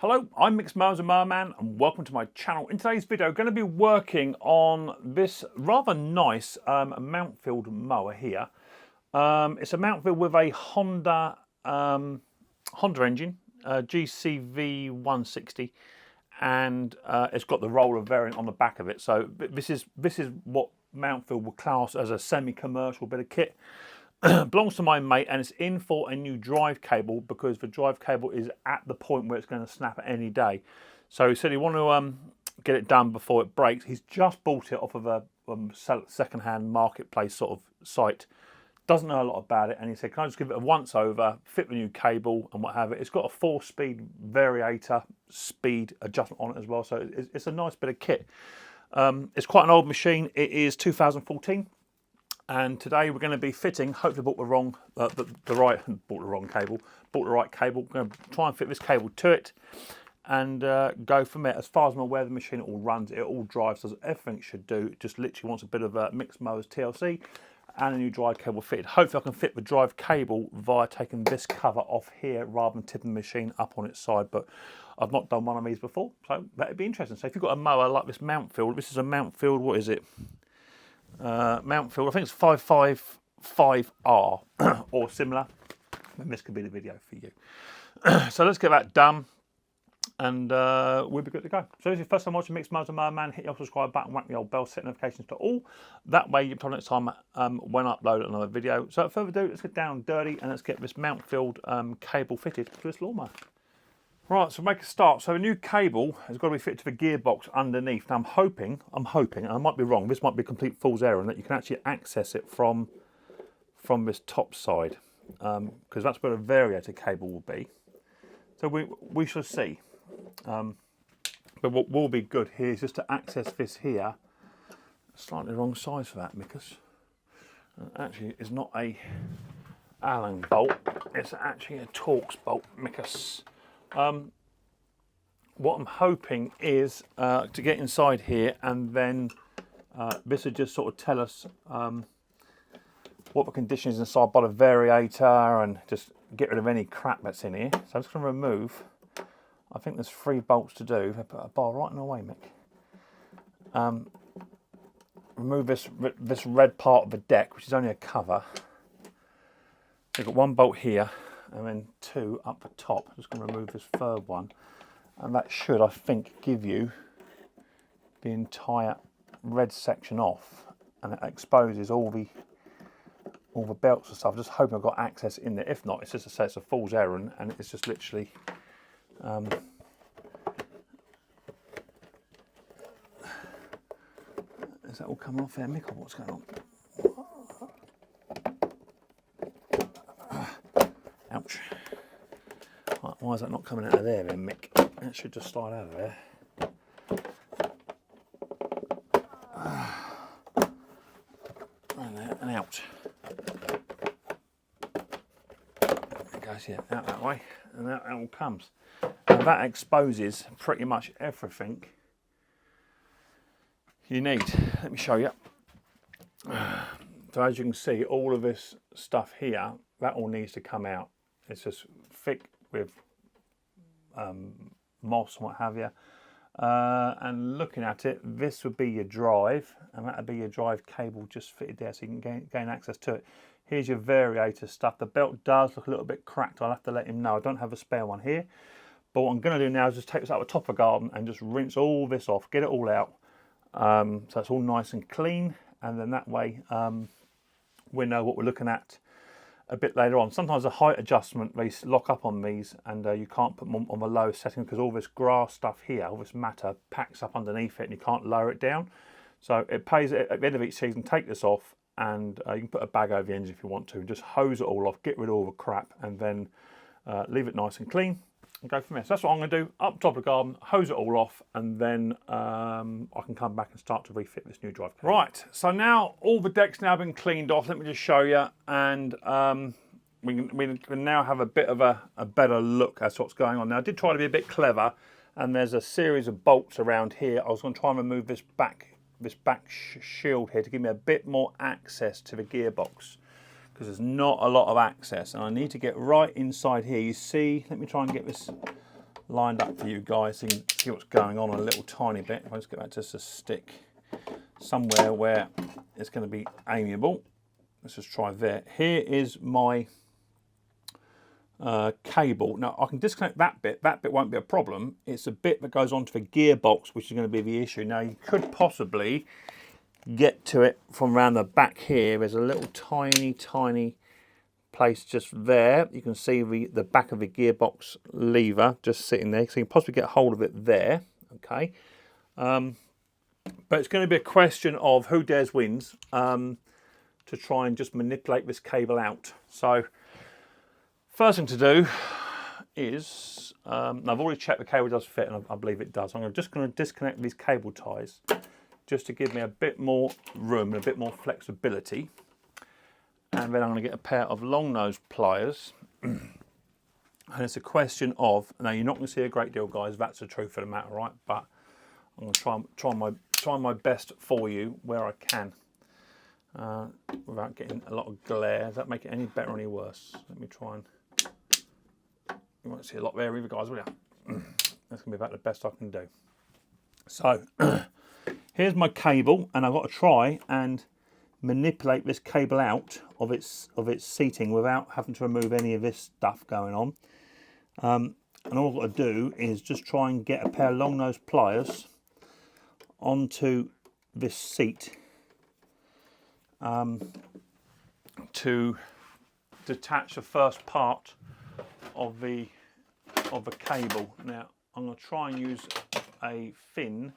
Hello, I'm Micks Mowers and Mower Man, and welcome to my channel. In today's video, I'm going to be working on this rather nice Mountfield mower here. It's a Mountfield with a Honda engine, GCV 160, and it's got the roller variant on the back of it. So this is what Mountfield would class as a semi-commercial bit of kit. Belongs to my mate, and it's in for a new drive cable because the drive cable is at the point where it's going to snap at any day. So he said he wanted to get it done before it breaks. He's just bought it off of a second-hand marketplace sort of site. Doesn't know a lot about it, and he said, can I just give it a once over, fit the new cable and what have it. It's got a 4-speed variator speed adjustment on it as well, so it's a nice bit of kit. It's quite an old machine. It is 2014. And today we're going to be fitting, hopefully bought the right cable. We're going to try and fit this cable to it and go from there. As far as I'm aware, the machine all runs, it all drives, does everything it should do. It just literally wants a bit of a Micks Mowers TLC and a new drive cable fitted. Hopefully I can fit the drive cable via taking this cover off here rather than tipping the machine up on its side. But I've not done one of these before, so that'd be interesting. So if you've got a mower like this Mountfield, this is a Mountfield, what is it? Mountfield, I think it's 555r or similar, and this could be the video for you. So let's get that done and we'll be good to go. So if it's your first time watching Micks Mowers and Mower Man, hit your subscribe button, whack the old bell, set notifications to all. That way you'll be told next time when I upload another video. So without further ado, let's get down dirty and let's get this Mountfield cable fitted to this lawnmower. Right, so make a start. So a new cable has got to be fitted to the gearbox underneath. Now I'm hoping, and I might be wrong, this might be a complete fool's error, and that you can actually access it from this top side, because that's where the variator cable will be. So we shall see. But what will be good here is just to access this here. Slightly wrong size for that, Micks. Actually, it's not a Allen bolt, it's actually a Torx bolt, Micks. What I'm hoping is to get inside here, and then this would just sort of tell us what the condition is inside by the variator, and just get rid of any crap that's in here. So I'm just going to remove, I think there's 3 bolts to do. I put a bar right in the way, Mick. Remove this red part of the deck, which is only a cover. We've got 1 bolt here, and then 2 up the top. I'm just going to remove this 3rd one, and that should, I think, give you the entire red section off, and it exposes all the belts and stuff. Just hoping I've got access in there. If not, it's just to say it's a fool's errand, and it's just literally is that all coming off there, Mick, or what's going on? Ouch. Right, why is that not coming out of there then, Mick? That should just slide out of there. And there, and out. It goes, yeah, out that way, and out it all comes. And that exposes pretty much everything you need. Let me show you. So as you can see, all of this stuff here, that all needs to come out. It's just thick with moss and what have you. And looking at it, this would be your drive, and that would be your drive cable just fitted there, so you can gain access to it. Here's your variator stuff. The belt does look a little bit cracked. I'll have to let him know. I don't have a spare one here. But what I'm going to do now is just take this out of the top of the garden and just rinse all this off, get it all out. So it's all nice and clean, and then that way we know what we're looking at a bit later on. Sometimes the height adjustment, they lock up on these, and you can't put them on the lowest setting because all this grass stuff here, all this matter packs up underneath it, and you can't lower it down. So it pays at the end of each season, take this off, and you can put a bag over the engine if you want to, and just hose it all off, get rid of all the crap, and then leave it nice and clean and go from there. So that's what I'm going to do, up top of the garden, hose it all off, and then I can come back and start to refit this new drive cable. Right, so now all the deck's now been cleaned off. Let me just show you, and we can now have a bit of a better look at what's going on. Now I did try to be a bit clever, and there's a series of bolts around here. I was going to try and remove this back shield here to give me a bit more access to the gearbox, because there's not a lot of access, and I need to get right inside here. You see, let me try and get this lined up for you guys so you can see what's going on a little tiny bit. If I just get that just to stick somewhere where it's going to be amiable. Let's just try there. Here is my cable. Now I can disconnect that bit. That bit won't be a problem. It's a bit that goes onto the gearbox which is going to be the issue. Now you could possibly get to it from around the back here. There's a little tiny place just there. You can see the back of the gearbox lever just sitting there, so you can possibly get hold of it there. Okay, but it's going to be a question of who dares wins to try and just manipulate this cable out. So first thing to do is, I've already checked the cable does fit, and I believe it does. I'm just going to disconnect these cable ties just to give me a bit more room and a bit more flexibility. And then I'm going to get a pair of long nose pliers. And it's a question of, now you're not going to see a great deal, guys, that's the truth of the matter, right? But I'm going to try my best for you where I can. Without getting a lot of glare. Does that make it any better or any worse? Let me try and... You won't see a lot there either, guys, will you? That's going to be about the best I can do. So, here's my cable, and I've got to try and manipulate this cable out of its seating without having to remove any of this stuff going on. And all I've got to do is just try and get a pair of long nose pliers onto this seat to detach the first part of the cable. Now I'm going to try and use a thin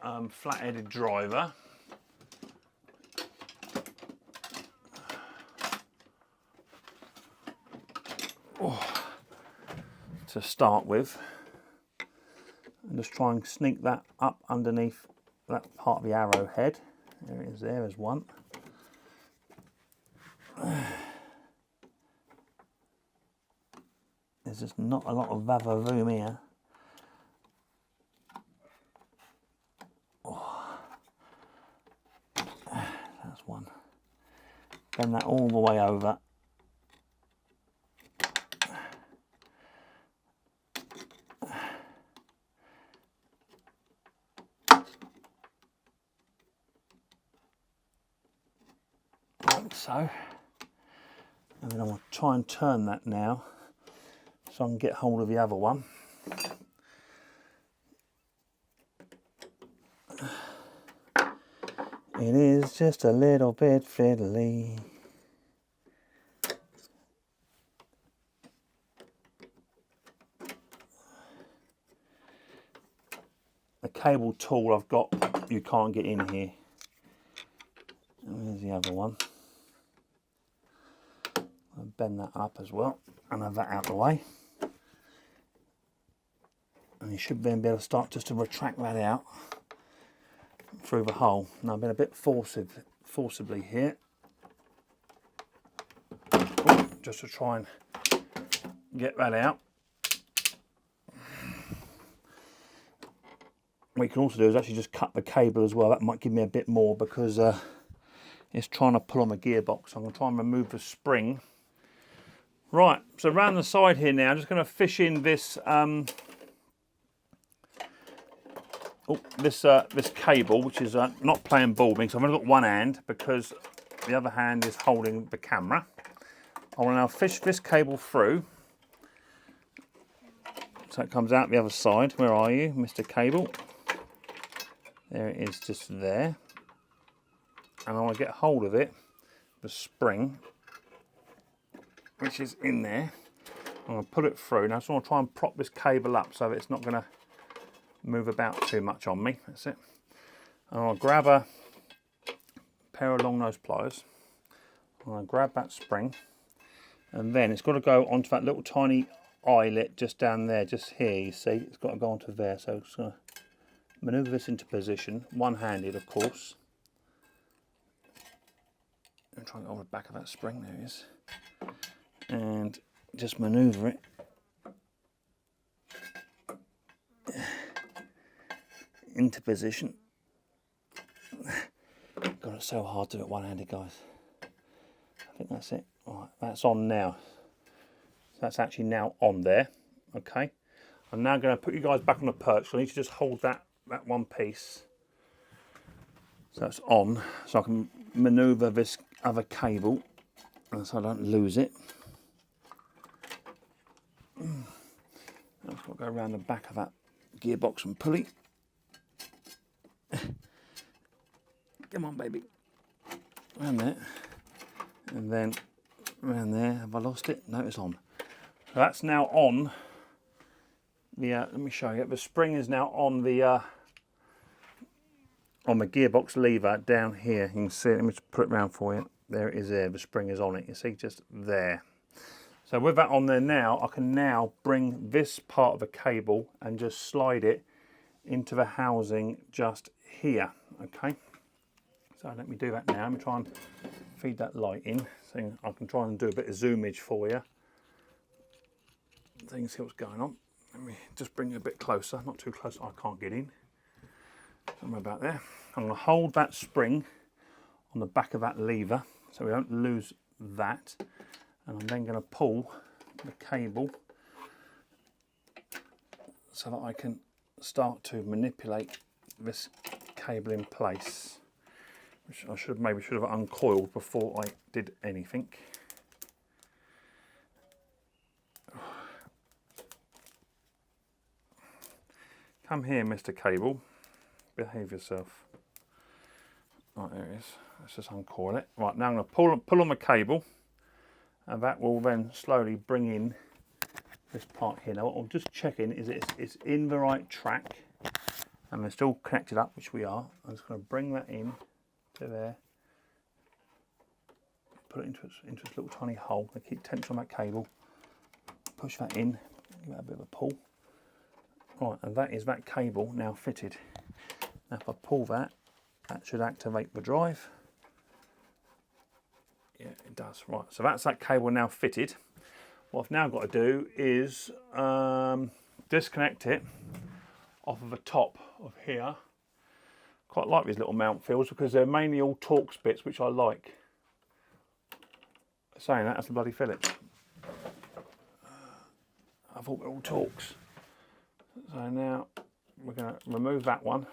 flat-headed driver. To start with, and just try and sneak that up underneath that part of the arrow head. There it is, there's one. There's just not a lot of room here. That's one. Bend that all the way over. Like so. And then I'm going to try and turn that now so I can get hold of the other one. It is just a little bit fiddly. The cable tool I've got, you can't get in here. And there's the other one. I'll bend that up as well and have that out of the way. And you should then be able to start just to retract that out through the hole. Now I've been a bit forcibly here, just to try and get that out. What you can also do is actually just cut the cable as well. That might give me a bit more because it's trying to pull on the gearbox. I'm going to try and remove the spring. Right, so around the side here now, I'm just going to fish in this this cable, which is not playing ball with me, so I've only got one hand because the other hand is holding the camera. I will now fish this cable through, so it comes out the other side. Where are you, Mr. Cable? There it is, just there. And I want to get hold of it, the spring, which is in there. I'm going to put it through. Now I just want to try and prop this cable up so that it's not going to move about too much on me. That's it. And I'll grab a pair of long nose pliers. I'm going to grab that spring, and then it's got to go onto that little tiny eyelet just down there, just here. You see, it's got to go onto there. So I'm just going to manoeuvre this into position, one-handed, of course. And try and get over the back of that spring. There it is. And just manoeuvre it into position. God, it's so hard to do it one-handed, guys. I think that's it. All right, that's on now. So that's actually now on there. Okay, I'm now going to put you guys back on the perch. So I need to just hold that one piece so that's on, so I can manoeuvre this other cable so I don't lose it. I've got to go around the back of that gearbox and pulley. Come on, baby. Around there. And then around there. Have I lost it? No, it's on. So that's now on. Let me show you. The spring is now on the gearbox lever down here. You can see it. Let me just put it around for you. There it is there. The spring is on it. You see, just there. So with that on there now, I can now bring this part of the cable and just slide it into the housing just here. Okay. So let me do that now. Let me try and feed that light in so I can try and do a bit of zoomage for you so you can see what's going on. Let me just bring it a bit closer, not too close, I can't get in. Somewhere about there. I'm going to hold that spring on the back of that lever so we don't lose that. And I'm then going to pull the cable so that I can start to manipulate this cable in place, which I maybe should have uncoiled before I did anything. Come here, Mr. Cable. Behave yourself. Right, there it is. Let's just uncoil it. Right, now I'm going to pull on the cable, and that will then slowly bring in this part here. Now what I'm just checking is it's in the right track, and we're still connected up, which we are. I'm just going to bring that in to there, put it into its little tiny hole. I keep tension on that cable, push that in, give that a bit of a pull. Right, and that is that cable now fitted. Now if I pull that, that should activate the drive. Yeah, it does. Right, so that's that cable now fitted. What I've now got to do is disconnect it off of the top of here. Quite like these little Mountfields because they're mainly all Torx bits, which I like. Saying that's the bloody Phillips. I thought they're all Torx. So now we're going to remove that one.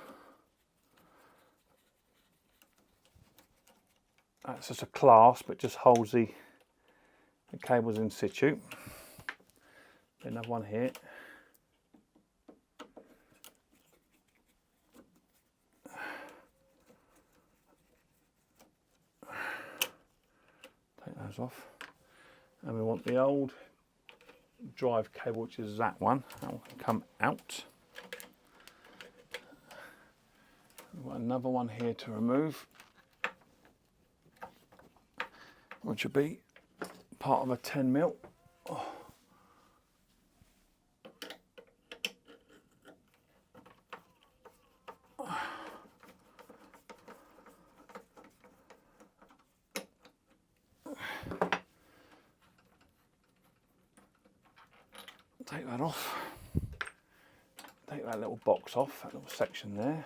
That's just a clasp, it just holds the cables in situ. Another one here. Take those off. And we want the old drive cable, which is that one. That one can come out. We've got another one here to remove, which will be part of a 10mm. Oh. Take that off. Take that little box off, that little section there.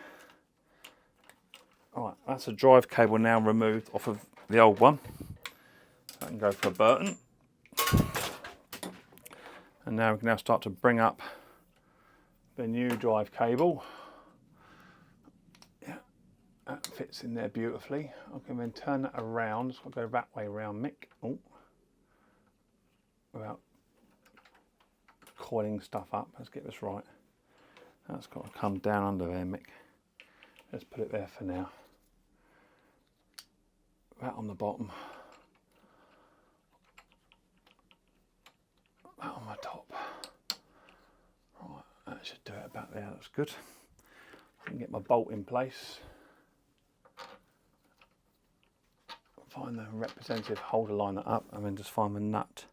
Alright, that's a drive cable now removed off of the old one. I can go for a Burton. And now we can start to bring up the new drive cable. Yeah, that fits in there beautifully. I can then turn that around, so I'll go that way around, Mick. Oh, without coiling stuff up. Let's get this right. That's got to come down under there, Mick. Let's put it there for now. That on the bottom. That on the top. Right, that should do it about there. That's good. I can get my bolt in place. Find the representative holder, line that up, and then just find the nut.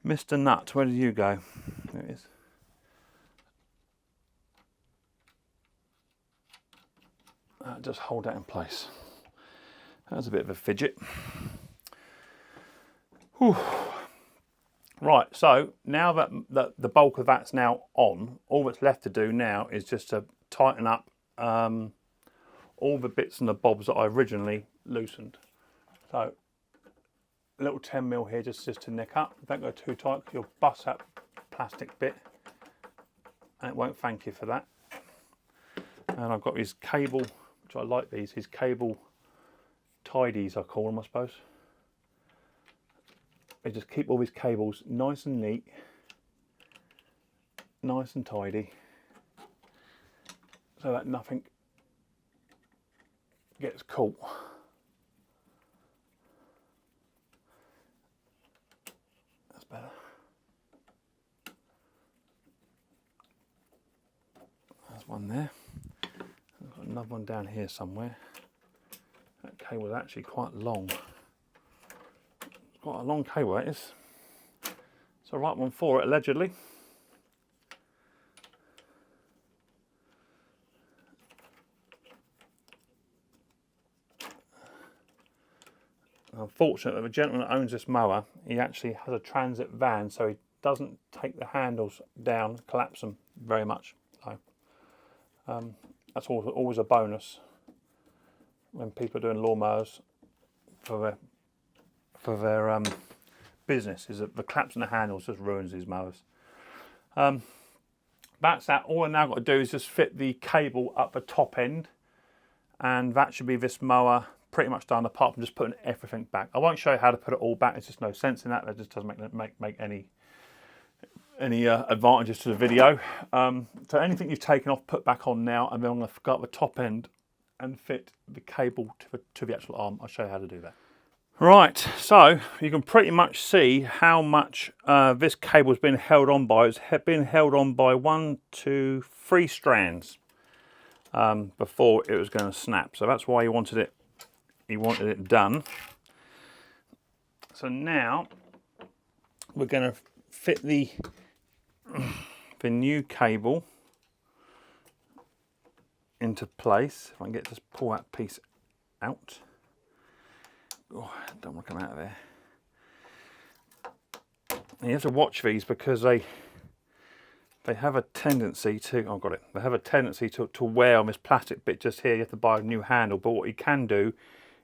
Mr. Nut, where did you go? There it is. Just hold that in place. That was a bit of a fidget. Whew. Right, so now that the bulk of that's now on, all that's left to do now is just to tighten up all the bits and the bobs that I originally loosened. So a little 10mm here just to nick up. Don't go too tight because you'll bust that plastic bit, and it won't thank you for that. And I've got his cable, which I like these, his cable tidies I call them, I suppose. They just keep all his cables nice and neat, nice and tidy, so that nothing gets caught. That's better. There's one there. I've got another one down here somewhere. That cable is actually quite long. It's quite a long cable, it is. It's the right one for it, allegedly. Unfortunately, the gentleman that owns this mower, he actually has a transit van, so he doesn't take the handles down, collapse them very much. So that's always a bonus when people are doing lawnmowers for their business, is that the collapsing the handles just ruins these mowers. That's that. All I now got to do is just fit the cable up the top end, and that should be this mower pretty much done, apart from just putting everything back. I won't show you how to put it all back. There's just no sense in that. That just doesn't make any advantages to the video. So anything you've taken off, put back on now, and then I'm going to go up the top end and fit the cable to the actual arm. I'll show you how to do that. Right, so you can pretty much see how much this cable's been held on by. It's been held on by 1, 2, 3 strands before it was going to snap. So that's why he wanted it. He wanted it done. So now we're going to fit the new cable into place. If I can just pull that piece out. Oh, I don't want to come out of there. And you have to watch these because they have a tendency to, oh, got it. They have a tendency to wear on this plastic bit just here. You have to buy a new handle, but what you can do,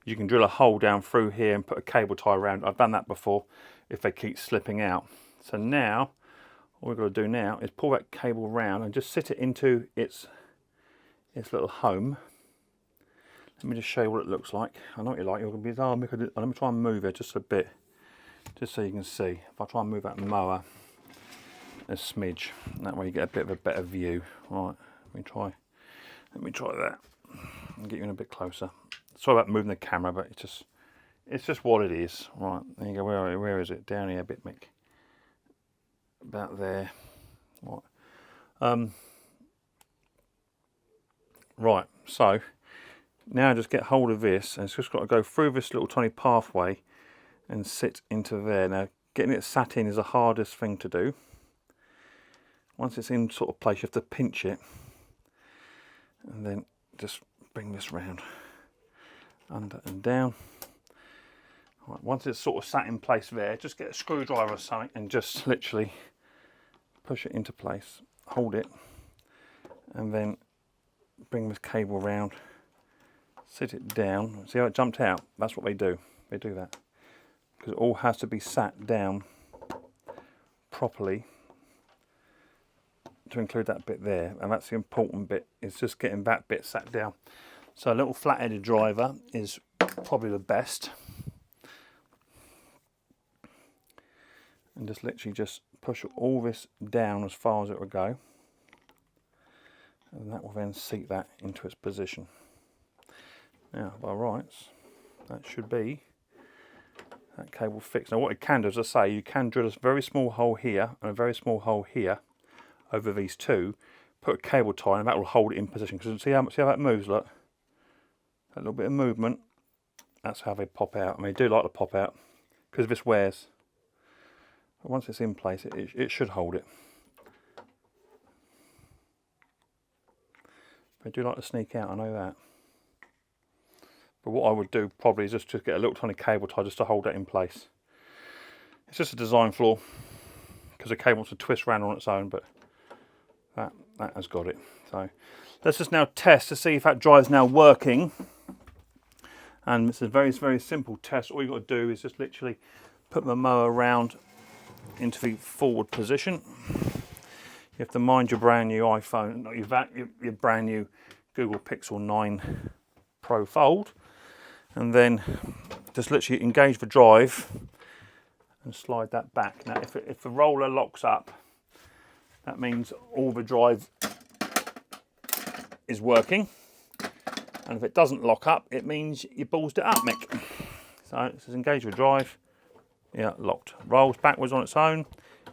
you can drill a hole down through here and put a cable tie around. I've done that before if they keep slipping out. So now, all we've got to do now is pull that cable around and just sit it into its little home. Let me just show you what it looks like. I know what you like. You're going to be, oh, let me try and move it just a bit, just so you can see. If I try and move that mower a smidge, that way you get a bit of a better view. Right, let me try that. I'll get you in a bit closer. Sorry about moving the camera, but it's just what it is. Right, there you go. Where is it? Down here a bit, Mick. About there. Right. Right. So now just get hold of this, and it's just got to go through this little tiny pathway and sit into there. Now, getting it sat in is the hardest thing to do. Once it's in sort of place, you have to pinch it, and then just bring this round. Under and down. Right, once it's sort of sat in place there, just get a screwdriver or something and just literally push it into place, hold it, and then bring this cable around, sit it down. See how it jumped out? That's what they do. They do that because it all has to be sat down properly to include that bit there, and that's the important bit, is just getting that bit sat down. So a little flat-headed driver is probably the best. And just literally just push all this down as far as it will go. And that will then seat that into its position. Now, by rights, that should be that cable fixed. Now what it can do, as I say, you can drill a very small hole here and a very small hole here over these two, put a cable tie and that will hold it in position. Because see how that moves, look? A little bit of movement, that's how they pop out. I mean, they do like to pop out because this wears. But once it's in place, it should hold it. They do like to sneak out, I know that. But what I would do probably is just get a little tiny cable tie just to hold that in place. It's just a design flaw because the cable wants to twist around on its own, but that has got it. So let's just now test to see if that dry is now working. And it's a very, very simple test. All you've got to do is just literally put the mower around into the forward position. You have to mind your brand new iPhone, not your brand new Google Pixel 9 Pro Fold, and then just literally engage the drive and slide that back. Now, if the roller locks up, that means all the drive is working, and if it doesn't lock up, it means you ballsed it up, Mick. So this is engage the drive, yeah, locked. Rolls backwards on its own,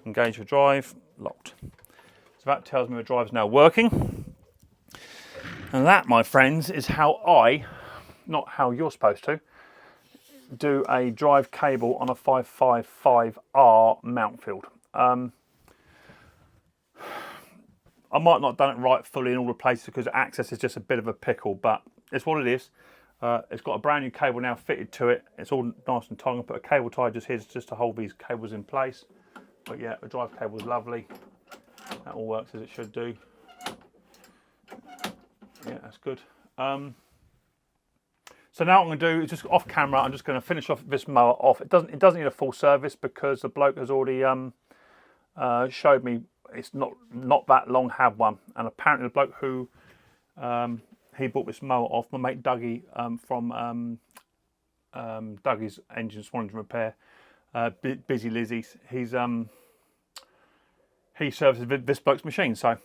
engage the drive, locked. So that tells me the drive's now working. And that, my friends, is how not how you're supposed to, do a drive cable on a 555r Mountfield. I might not have done it right fully in all the places because access is just a bit of a pickle, but it's what it is. It's got a brand new cable now fitted to it. It's all nice and tight. I'm going to put a cable tie just here just to hold these cables in place. But yeah, the drive cable is lovely. That all works as it should do. Yeah, that's good. So now what I'm going to do is just off camera, I'm just going to finish off this mower off. It doesn't need a full service because the bloke has already showed me it's not that long had one. And apparently the bloke who he bought this mower off, my mate Dougie from Dougie's Engine Swanage Repair, Busy Lizzie's, he services this bloke's machine. So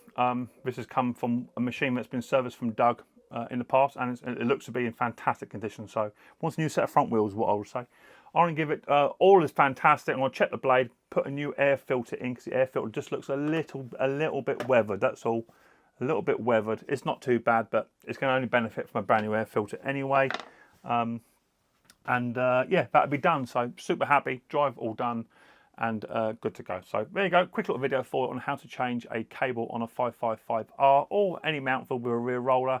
this has come from a machine that's been serviced from Doug in the past, and it looks to be in fantastic condition. So wants a new set of front wheels, what I would say. I'm going to give it, all is fantastic. I'm going to check the blade, put a new air filter in because the air filter just looks a little bit weathered, that's all. A little bit weathered. It's not too bad, but it's going to only benefit from a brand new air filter anyway. Yeah, that'll be done. So super happy, drive all done, and good to go. So there you go, quick little video for on how to change a cable on a 555R or any Mountfield with a rear roller,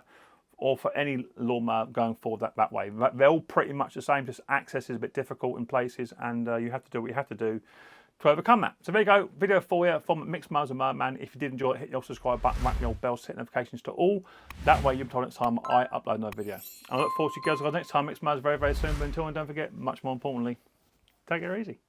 or for any lawnmower going forward that way. They're all pretty much the same, just access is a bit difficult in places, and you have to do what you have to do to overcome that. So there you go, video for you from Micks Mowers and Mower. If you did enjoy it, hit your subscribe button, whack the old bell, set notifications to all. That way you'll be told next time I upload another video. And I look forward to you guys next time. Micks Mowers very, very soon. But until then, don't forget, much more importantly, take it easy.